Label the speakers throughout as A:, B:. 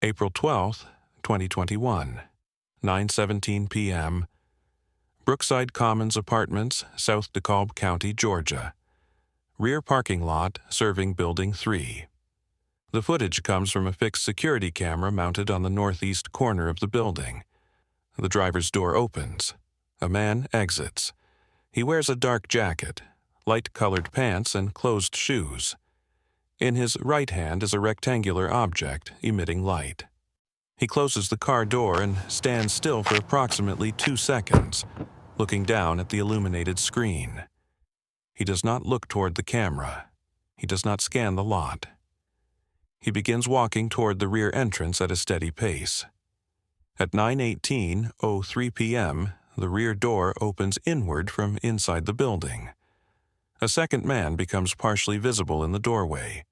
A: April 12, 2021, 9:17 p.m., Brookside Commons Apartments, South DeKalb County, Georgia. Rear parking lot serving Building 3. The footage comes from a fixed security camera mounted on the northeast corner of the building. The driver's door opens. A man exits. He wears a dark jacket, light-colored pants, and closed shoes. In his right hand is a rectangular object emitting light. He closes the car door and stands still for approximately 2 seconds, looking down at the illuminated screen. He does not look toward the camera. He does not scan the lot. He begins walking toward the rear entrance at a steady pace. At 9:18:03 p.m., the rear door opens inward from inside the building. A second man becomes partially visible in the doorway.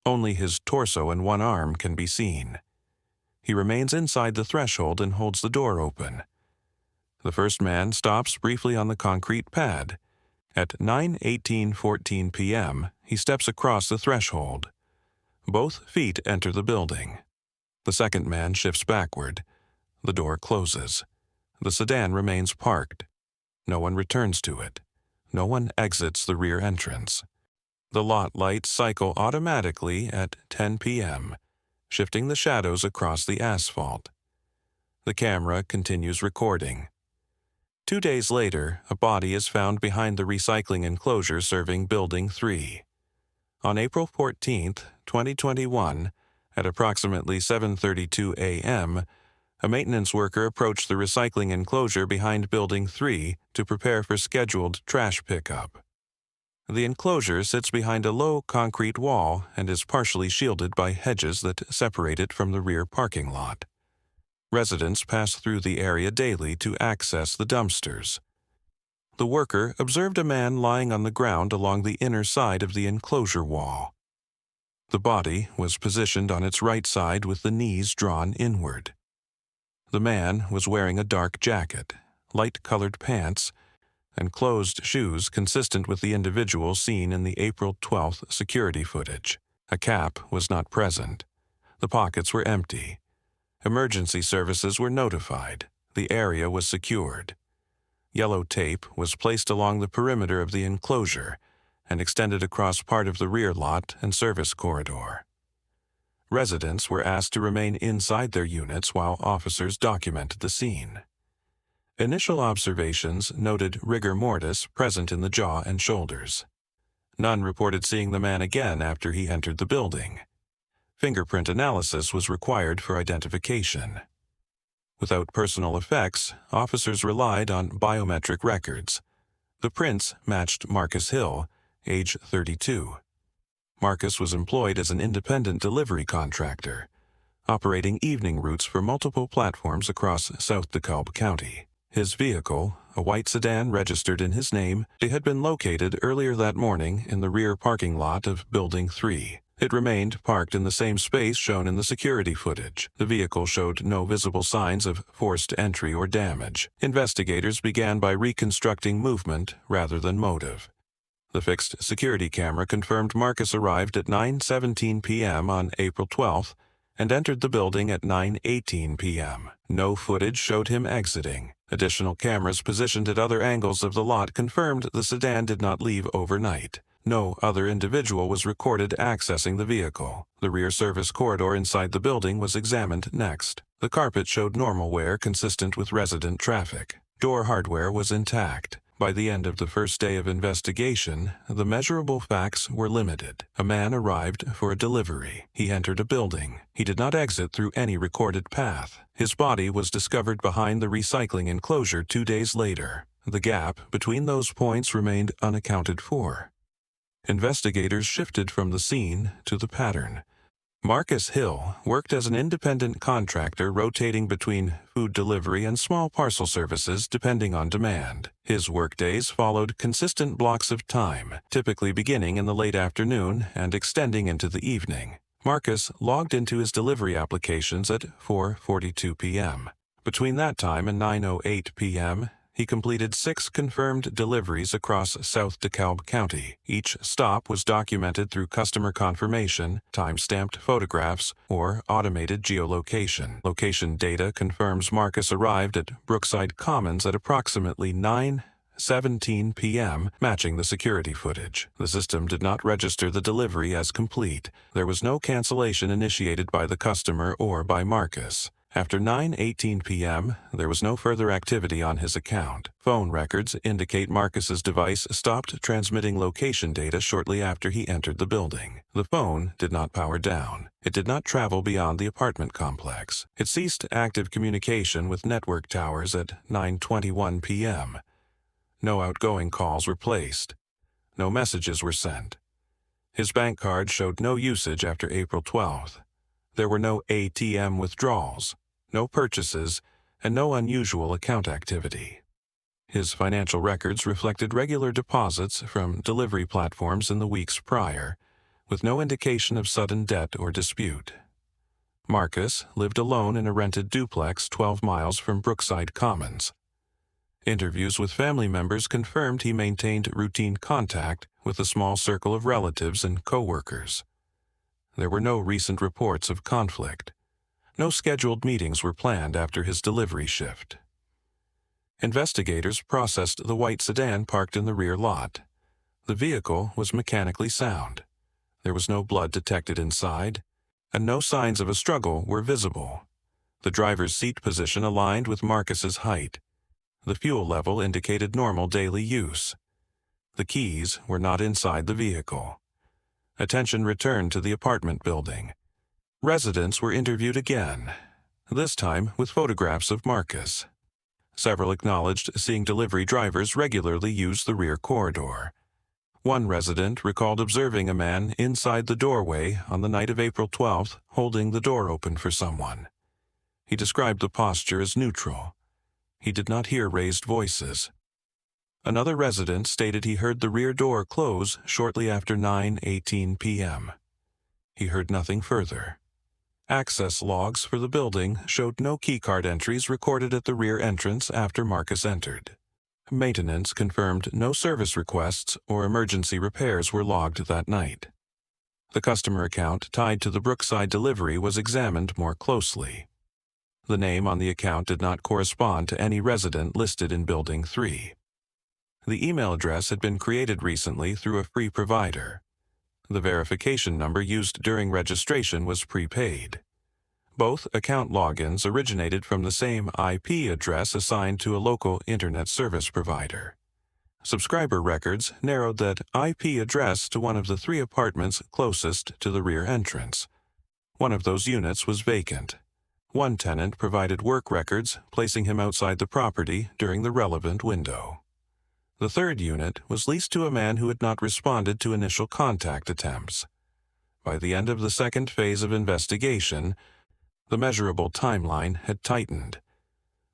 A: Only his torso and one arm can be seen. He remains inside the threshold and holds the door open. The first man stops briefly on the concrete pad. At 9:18:14 p.m., he steps across the threshold. Both feet enter the building. The second man shifts backward. The door closes. The sedan remains parked. No one returns to it. No one exits the rear entrance. The lot lights cycle automatically at 10 p.m., shifting the shadows across the asphalt. The camera continues recording. 2 days later, a body is found behind the recycling enclosure serving Building 3. On April 14, 2021, at approximately 7:32 a.m., a maintenance worker approached the recycling enclosure behind Building 3 to prepare for scheduled trash pickup. The enclosure sits behind a low concrete wall and is partially shielded by hedges that separate it from the rear parking lot. Residents pass through the area daily to access the dumpsters. The worker observed a man lying on the ground along the inner side of the enclosure wall. The body was positioned on its right side with the knees drawn inward. The man was wearing a dark jacket, light-colored pants, and closed shoes consistent with the individual seen in the April 12th security footage. A cap was not present. The pockets were empty. Emergency services were notified. The area was secured. Yellow tape was placed along the perimeter of the enclosure and extended across part of the rear lot and service corridor. Residents were asked to remain inside their units while officers documented the scene. Initial observations noted rigor mortis present in the jaw and shoulders. None reported seeing the man again after he entered the building. Fingerprint analysis was required for identification. Without personal effects, officers relied on biometric records. The prints matched Marcus Hill, age 32. Marcus was employed as an independent delivery contractor, operating evening routes for multiple platforms across South DeKalb County. His vehicle, a white sedan registered in his name, had been located earlier that morning in the rear parking lot of Building 3. It remained parked in the same space shown in the security footage. The vehicle showed no visible signs of forced entry or damage. Investigators began by reconstructing movement rather than motive. The fixed security camera confirmed Marcus arrived at 9:17 p.m. on April 12th and entered the building at 9:18 p.m. No footage showed him exiting. Additional cameras positioned at other angles of the lot confirmed the sedan did not leave overnight. No other individual was recorded accessing the vehicle. The rear service corridor inside the building was examined next. The carpet showed normal wear consistent with resident traffic. Door hardware was intact. By the end of the first day of investigation, the measurable facts were limited. A man arrived for a delivery. He entered a building. He did not exit through any recorded path. His body was discovered behind the recycling enclosure 2 days later. The gap between those points remained unaccounted for. Investigators shifted from the scene to the pattern. Marcus Hill worked as an independent contractor rotating between food delivery and small parcel services depending on demand. His workdays followed consistent blocks of time, typically beginning in the late afternoon and extending into the evening. Marcus logged into his delivery applications at 4:42 p.m. Between that time and 9:08 p.m., He completed 6 confirmed deliveries across South DeKalb County. Each stop was documented through customer confirmation, time-stamped photographs, or automated geolocation. Location data confirms Marcus arrived at Brookside Commons at approximately 9:17 p.m., matching the security footage. The system did not register the delivery as complete. There was no cancellation initiated by the customer or by Marcus. After 9:18 p.m., there was no further activity on his account. Phone records indicate Marcus's device stopped transmitting location data shortly after he entered the building. The phone did not power down. It did not travel beyond the apartment complex. It ceased active communication with network towers at 9:21 p.m. No outgoing calls were placed. No messages were sent. His bank card showed no usage after April 12th. There were no ATM withdrawals, no purchases, and no unusual account activity. His financial records reflected regular deposits from delivery platforms in the weeks prior, with no indication of sudden debt or dispute. Marcus lived alone in a rented duplex 12 miles from Brookside Commons. Interviews with family members confirmed he maintained routine contact with a small circle of relatives and co-workers. There were no recent reports of conflict. No scheduled meetings were planned after his delivery shift. Investigators processed the white sedan parked in the rear lot. The vehicle was mechanically sound. There was no blood detected inside, and no signs of a struggle were visible. The driver's seat position aligned with Marcus's height. The fuel level indicated normal daily use. The keys were not inside the vehicle. Attention returned to the apartment building. Residents were interviewed again, this time with photographs of Marcus. Several acknowledged seeing delivery drivers regularly use the rear corridor. One resident recalled observing a man inside the doorway on the night of April 12th, holding the door open for someone. He described the posture as neutral. He did not hear raised voices. Another resident stated he heard the rear door close shortly after 9:18 p.m. He heard nothing further. Access logs for the building showed no keycard entries recorded at the rear entrance after Marcus entered. Maintenance confirmed no service requests or emergency repairs were logged that night. The customer account tied to the Brookside delivery was examined more closely. The name on the account did not correspond to any resident listed in Building 3. The email address had been created recently through a free provider. The verification number used during registration was prepaid. Both account logins originated from the same IP address assigned to a local internet service provider. Subscriber records narrowed that IP address to one of the 3 apartments closest to the rear entrance. One of those units was vacant. One tenant provided work records, placing him outside the property during the relevant window. The 3rd unit was leased to a man who had not responded to initial contact attempts. By the end of the 2nd phase of investigation, the measurable timeline had tightened.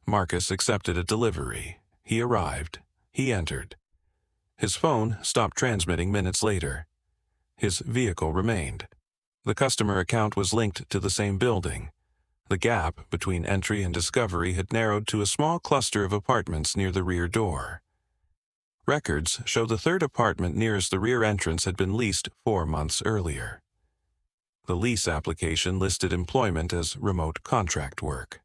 A: Marcus accepted a delivery. He arrived. He entered. His phone stopped transmitting minutes later. His vehicle remained. The customer account was linked to the same building. The gap between entry and discovery had narrowed to a small cluster of apartments near the rear door. Records show the 3rd apartment nearest the rear entrance had been leased 4 months earlier. The lease application listed employment as remote contract work.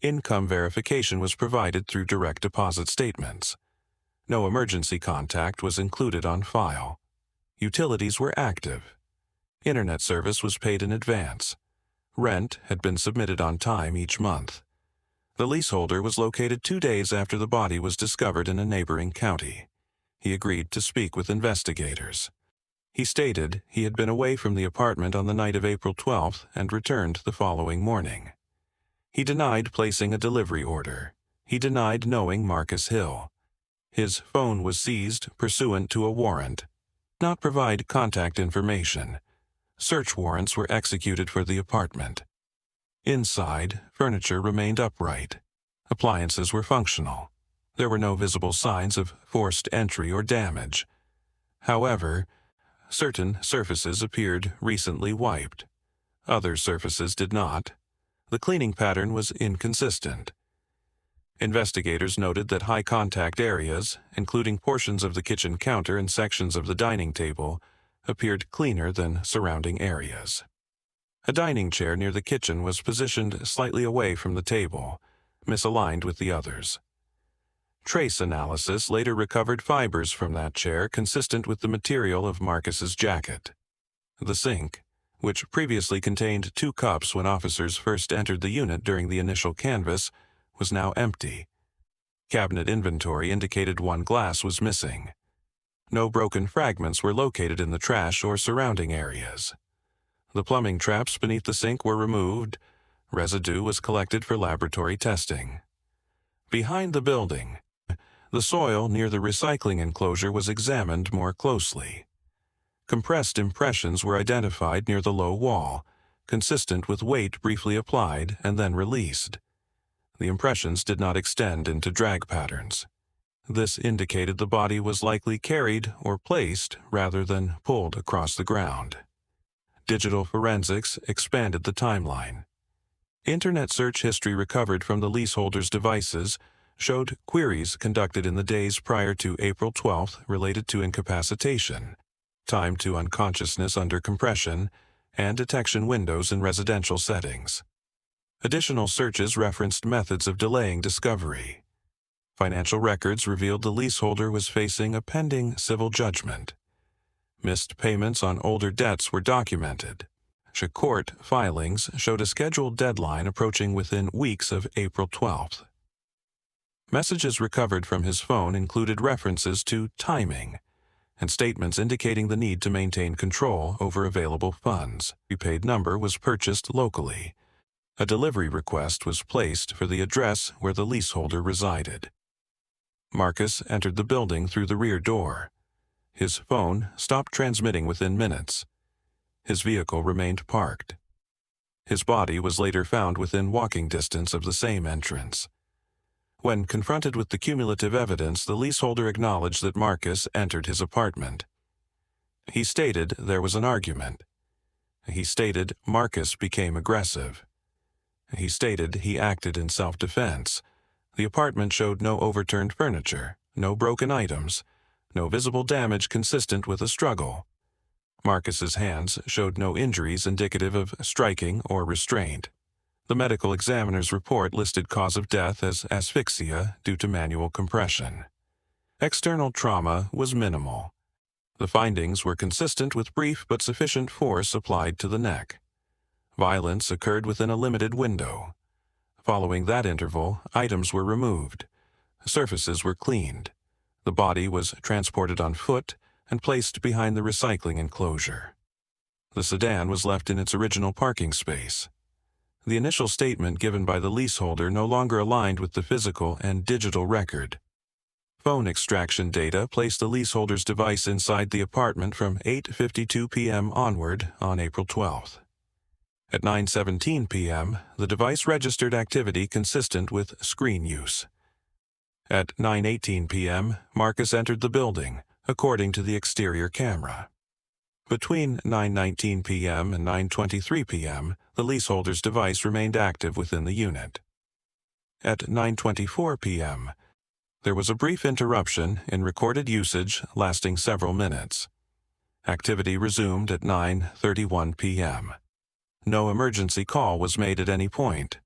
A: Income verification was provided through direct deposit statements. No emergency contact was included on file. Utilities were active. Internet service was paid in advance. Rent had been submitted on time each month. The leaseholder was located 2 days after the body was discovered in a neighboring county. He agreed to speak with investigators. He stated he had been away from the apartment on the night of April 12th and returned the following morning. He denied placing a delivery order. He denied knowing Marcus Hill. His phone was seized pursuant to a warrant. Not provide contact information. Search warrants were executed for the apartment. Inside, furniture remained upright. Appliances were functional. There were no visible signs of forced entry or damage. However, certain surfaces appeared recently wiped. Other surfaces did not. The cleaning pattern was inconsistent. Investigators noted that high-contact areas, including portions of the kitchen counter and sections of the dining table, appeared cleaner than surrounding areas. A dining chair near the kitchen was positioned slightly away from the table, misaligned with the others. Trace analysis later recovered fibers from that chair consistent with the material of Marcus's jacket. The sink, which previously contained 2 cups when officers first entered the unit during the initial canvass, was now empty. Cabinet inventory indicated 1 glass was missing. No broken fragments were located in the trash or surrounding areas. The plumbing traps beneath the sink were removed. Residue was collected for laboratory testing. Behind the building, the soil near the recycling enclosure was examined more closely. Compressed impressions were identified near the low wall, consistent with weight briefly applied and then released. The impressions did not extend into drag patterns. This indicated the body was likely carried or placed rather than pulled across the ground. Digital forensics expanded the timeline. Internet search history recovered from the leaseholder's devices showed queries conducted in the days prior to April 12th related to incapacitation, time to unconsciousness under compression, and detection windows in residential settings. Additional searches referenced methods of delaying discovery. Financial records revealed the leaseholder was facing a pending civil judgment. Missed payments on older debts were documented. Court filings showed a scheduled deadline approaching within weeks of April 12th. Messages recovered from his phone included references to timing and statements indicating the need to maintain control over available funds. A prepaid number was purchased locally. A delivery request was placed for the address where the leaseholder resided. Marcus entered the building through the rear door. His phone stopped transmitting within minutes. His vehicle remained parked. His body was later found within walking distance of the same entrance. When confronted with the cumulative evidence, the leaseholder acknowledged that Marcus entered his apartment. He stated there was an argument. He stated Marcus became aggressive. He stated he acted in self-defense. The apartment showed no overturned furniture, no broken items, no visible damage consistent with a struggle. Marcus's hands showed no injuries indicative of striking or restraint. The medical examiner's report listed cause of death as asphyxia due to manual compression. External trauma was minimal. The findings were consistent with brief but sufficient force applied to the neck. Violence occurred within a limited window. Following that interval, items were removed. Surfaces were cleaned. The body was transported on foot and placed behind the recycling enclosure. The sedan was left in its original parking space. The initial statement given by the leaseholder no longer aligned with the physical and digital record. Phone extraction data placed the leaseholder's device inside the apartment from 8:52 p.m. onward on April 12th. At 9:17 p.m., the device registered activity consistent with screen use. At 9:18 p.m., Marcus entered the building, according to the exterior camera. Between 9:19 p.m. and 9:23 p.m., the leaseholder's device remained active within the unit. At 9:24 p.m., there was a brief interruption in recorded usage lasting several minutes. Activity resumed at 9:31 p.m. No emergency call was made at any point.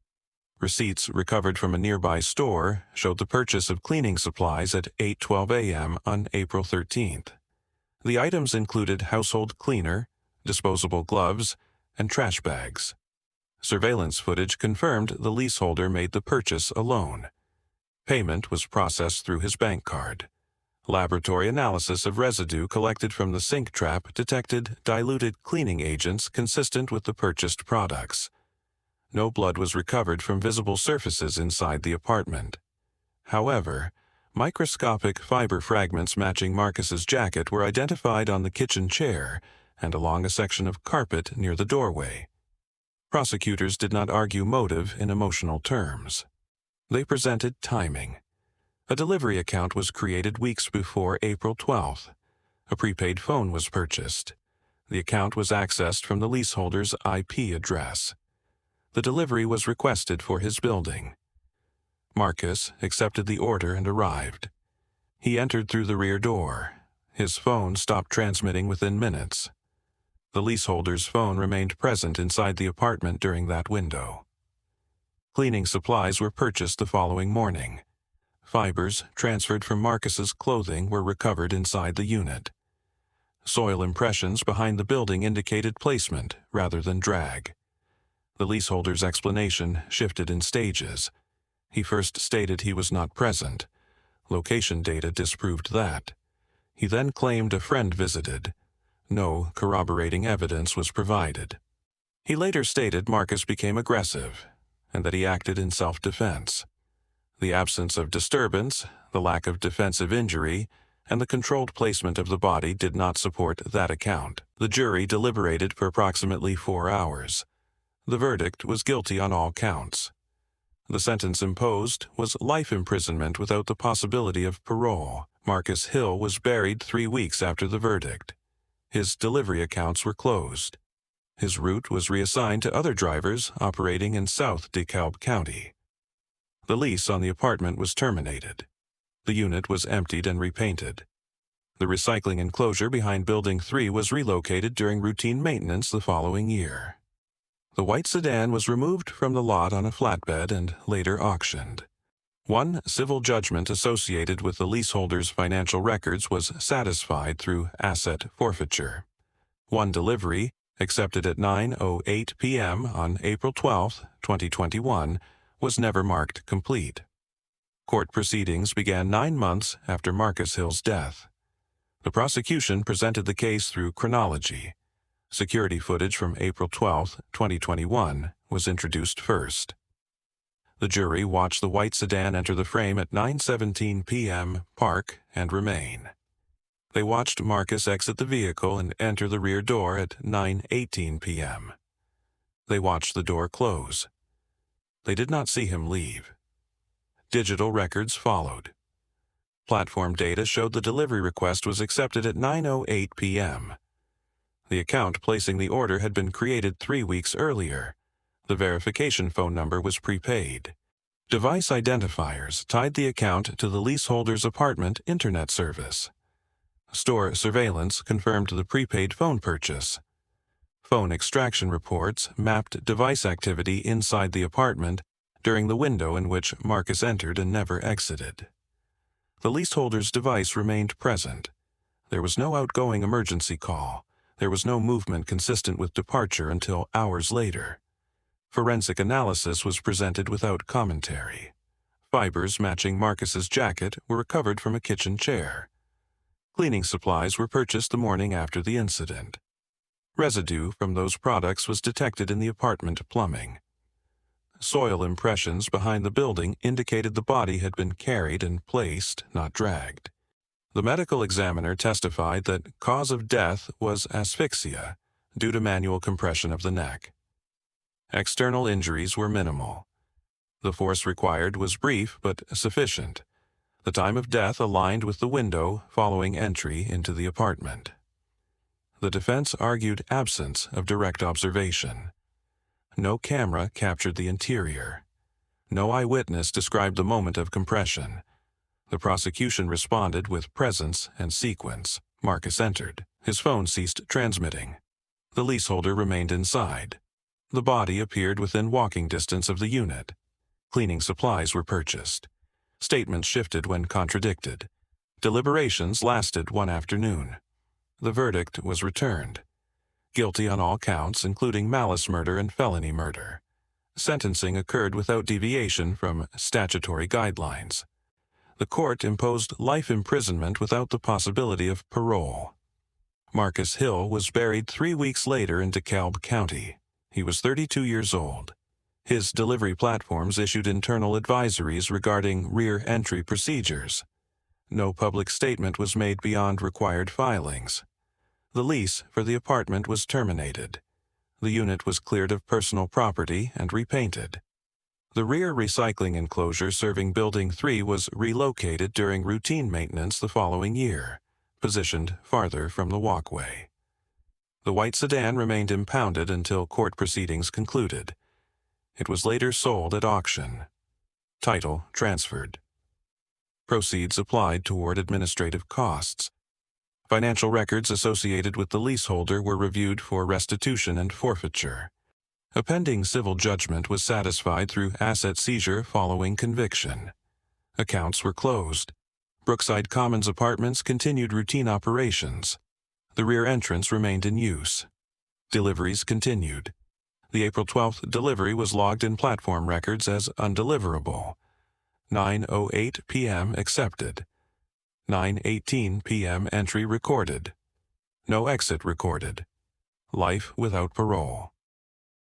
A: Receipts recovered from a nearby store showed the purchase of cleaning supplies at 8:12 a.m. on April 13th. The items included household cleaner, disposable gloves, and trash bags. Surveillance footage confirmed the leaseholder made the purchase alone. Payment was processed through his bank card. Laboratory analysis of residue collected from the sink trap detected diluted cleaning agents consistent with the purchased products. No blood was recovered from visible surfaces inside the apartment. However, microscopic fiber fragments matching Marcus's jacket were identified on the kitchen chair and along a section of carpet near the doorway. Prosecutors did not argue motive in emotional terms. They presented timing. A delivery account was created weeks before April 12th. A prepaid phone was purchased. The account was accessed from the leaseholder's IP address. The delivery was requested for his building. Marcus accepted the order and arrived. He entered through the rear door. His phone stopped transmitting within minutes. The leaseholder's phone remained present inside the apartment during that window. Cleaning supplies were purchased the following morning. Fibers transferred from Marcus's clothing were recovered inside the unit. Soil impressions behind the building indicated placement rather than drag. The leaseholder's explanation shifted in stages. He first stated he was not present. Location data disproved that. He then claimed a friend visited. No corroborating evidence was provided. He later stated Marcus became aggressive and that he acted in self-defense. The absence of disturbance, the lack of defensive injury, and the controlled placement of the body did not support that account. The jury deliberated for approximately 4 hours. The verdict was guilty on all counts. The sentence imposed was life imprisonment without the possibility of parole. Marcus Hill was buried 3 weeks after the verdict. His delivery accounts were closed. His route was reassigned to other drivers operating in South DeKalb County. The lease on the apartment was terminated. The unit was emptied and repainted. The recycling enclosure behind Building 3 was relocated during routine maintenance the following year. The white sedan was removed from the lot on a flatbed and later auctioned. One civil judgment associated with the leaseholder's financial records was satisfied through asset forfeiture. One delivery, accepted at 9:08 p.m. on April 12, 2021, was never marked complete. Court proceedings began 9 months after Marcus Hill's death. The prosecution presented the case through chronology. Security footage from April 12, 2021, was introduced first. The jury watched the white sedan enter the frame at 9:17 p.m., park, and remain. They watched Marcus exit the vehicle and enter the rear door at 9:18 p.m. They watched the door close. They did not see him leave. Digital records followed. Platform data showed the delivery request was accepted at 9:08 p.m. The account placing the order had been created 3 weeks earlier. The verification phone number was prepaid. Device identifiers tied the account to the leaseholder's apartment internet service. Store surveillance confirmed the prepaid phone purchase. Phone extraction reports mapped device activity inside the apartment during the window in which Marcus entered and never exited. The leaseholder's device remained present. There was no outgoing emergency call. There was no movement consistent with departure until hours later. Forensic analysis was presented without commentary. Fibers matching Marcus's jacket were recovered from a kitchen chair. Cleaning supplies were purchased the morning after the incident. Residue from those products was detected in the apartment plumbing. Soil impressions behind the building indicated the body had been carried and placed, not dragged. The medical examiner testified that cause of death was asphyxia due to manual compression of the neck. External injuries were minimal. The force required was brief but sufficient. The time of death aligned with the window following entry into the apartment. The defense argued absence of direct observation. No camera captured the interior. No eyewitness described the moment of compression. The prosecution responded with presence and sequence. Marcus entered. His phone ceased transmitting. The leaseholder remained inside. The body appeared within walking distance of the unit. Cleaning supplies were purchased. Statements shifted when contradicted. Deliberations lasted one afternoon. The verdict was returned. Guilty on all counts, including malice murder and felony murder. Sentencing occurred without deviation from statutory guidelines. The court imposed life imprisonment without the possibility of parole. Marcus Hill was buried 3 weeks later in DeKalb County. He was 32 years old. His delivery platforms issued internal advisories regarding rear entry procedures. No public statement was made beyond required filings. The lease for the apartment was terminated. The unit was cleared of personal property and repainted. The rear recycling enclosure serving Building 3 was relocated during routine maintenance the following year, positioned farther from the walkway. The white sedan remained impounded until court proceedings concluded. It was later sold at auction. Title transferred. Proceeds applied toward administrative costs. Financial records associated with the leaseholder were reviewed for restitution and forfeiture. A pending civil judgment was satisfied through asset seizure following conviction. Accounts were closed. Brookside Commons Apartments continued routine operations. The rear entrance remained in use. Deliveries continued. The April 12th delivery was logged in platform records as undeliverable. 9:08 p.m. accepted. 9:18 p.m. entry recorded. No exit recorded. Life without parole.